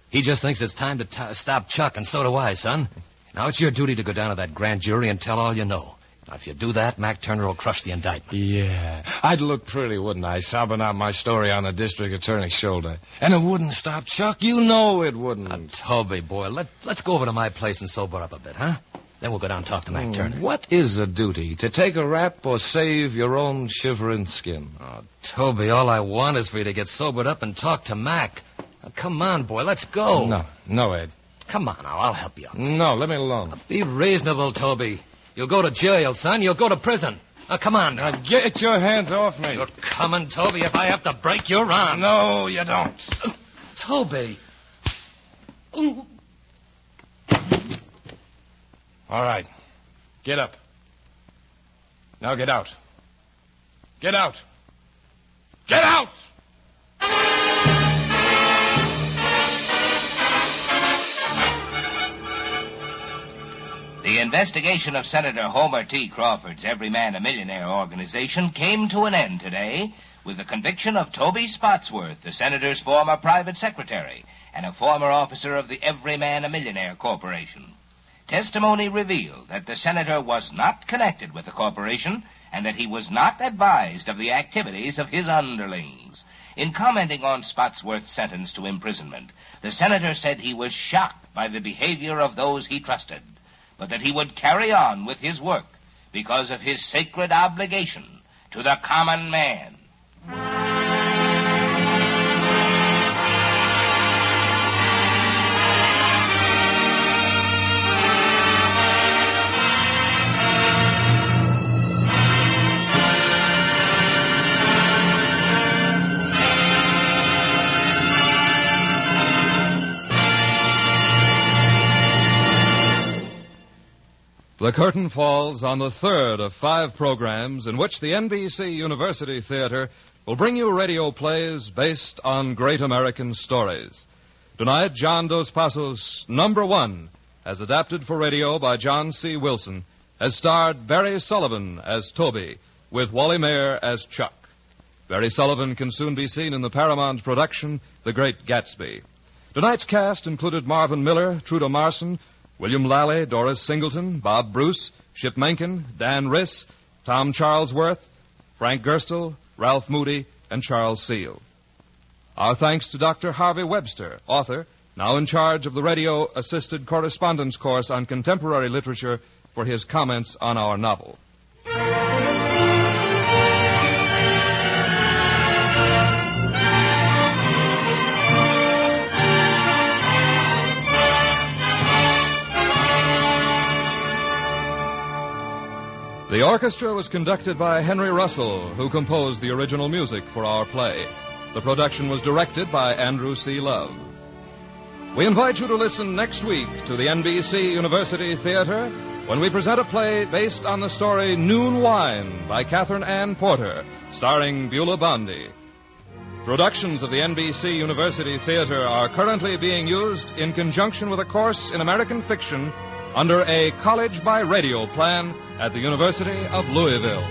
He just thinks it's time to stop Chuck, and so do I, son. Now, it's your duty to go down to that grand jury and tell all you know. Now, if you do that, Mac Turner will crush the indictment. Yeah. I'd look pretty, wouldn't I, sobbing out my story on the district attorney's shoulder. And it wouldn't stop Chuck. You know it wouldn't. Now, Toby, boy, let's go over to my place and sober up a bit, huh? Then we'll go down and talk to Mac Turner. What is a duty? To take a rap or save your own shivering skin? Oh, Toby, all I want is for you to get sobered up and talk to Mac. Now, come on, boy, let's go. No, Ed. Come on now, I'll help you. No, let me alone. Now, be reasonable, Toby. You'll go to jail, son. You'll go to prison. Now, come on. Now, get your hands off me. You're coming, Toby, if I have to break your arm. No, you don't. Toby. All right. Get up. Now get out. Get out. Get out! The investigation of Senator Homer T. Crawford's Every Man a Millionaire organization came to an end today with the conviction of Toby Spotsworth, the senator's former private secretary and a former officer of the Every Man a Millionaire Corporation. Testimony revealed that the senator was not connected with the corporation and that he was not advised of the activities of his underlings. In commenting on Spotsworth's sentence to imprisonment, the senator said he was shocked by the behavior of those he trusted, but that he would carry on with his work because of his sacred obligation to the common man. The curtain falls on the third of 5 programs in which the NBC University Theater will bring you radio plays based on great American stories. Tonight, John Dos Passos, number 1, as adapted for radio by John C. Wilson, has starred Barry Sullivan as Toby, with Wally Mayer as Chuck. Barry Sullivan can soon be seen in the Paramount production, The Great Gatsby. Tonight's cast included Marvin Miller, Trudeau Marson, William Lally, Doris Singleton, Bob Bruce, Ship Menken, Dan Riss, Tom Charlesworth, Frank Gerstle, Ralph Moody, and Charles Seal. Our thanks to Dr. Harvey Webster, author, now in charge of the radio-assisted correspondence course on contemporary literature, for his comments on our novel. The orchestra was conducted by Henry Russell, who composed the original music for our play. The production was directed by Andrew C. Love. We invite you to listen next week to the NBC University Theater when we present a play based on the story Noon Wine by Catherine Ann Porter, starring Beulah Bondi. Productions of the NBC University Theater are currently being used in conjunction with a course in American fiction under a college by radio plan at the University of Louisville.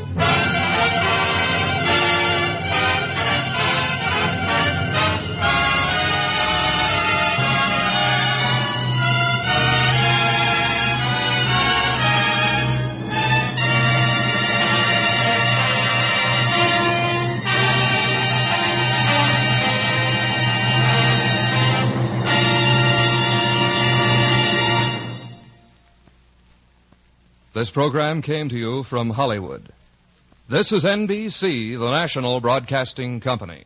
This program came to you from Hollywood. This is NBC, the national broadcasting company.